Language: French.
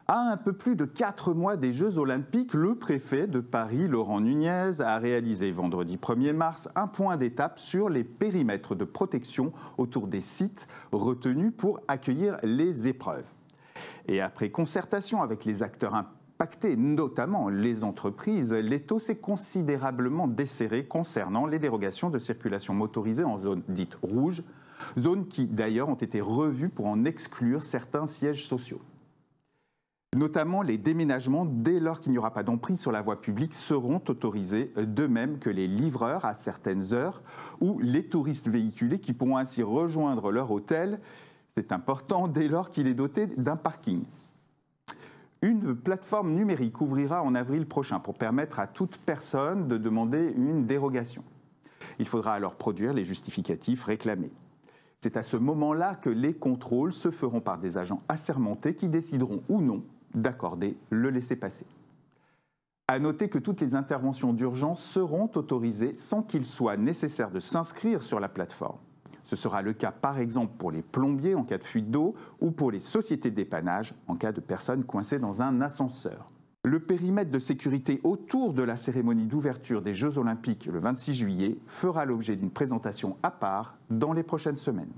À un peu plus de 4 mois des Jeux Olympiques, le préfet de Paris, Laurent Nunez, a réalisé vendredi 1er mars un point d'étape sur les périmètres de protection autour des sites retenus pour accueillir les épreuves. Et après concertation avec les acteurs impactés, notamment les entreprises, l'étau s'est considérablement desserré concernant les dérogations de circulation motorisée en zone dite rouge, zones qui d'ailleurs ont été revues pour en exclure certains sièges sociaux. Notamment, les déménagements, dès lors qu'il n'y aura pas d'emprise sur la voie publique, seront autorisés, de même que les livreurs à certaines heures ou les touristes véhiculés qui pourront ainsi rejoindre leur hôtel. C'est important dès lors qu'il est doté d'un parking. Une plateforme numérique ouvrira en avril prochain pour permettre à toute personne de demander une dérogation. Il faudra alors produire les justificatifs réclamés. C'est à ce moment-là que les contrôles se feront par des agents assermentés qui décideront ou non d'accorder le laissez-passer. À noter que toutes les interventions d'urgence seront autorisées sans qu'il soit nécessaire de s'inscrire sur la plateforme. Ce sera le cas par exemple pour les plombiers en cas de fuite d'eau ou pour les sociétés de dépannage en cas de personnes coincées dans un ascenseur. Le périmètre de sécurité autour de la cérémonie d'ouverture des Jeux Olympiques le 26 juillet fera l'objet d'une présentation à part dans les prochaines semaines.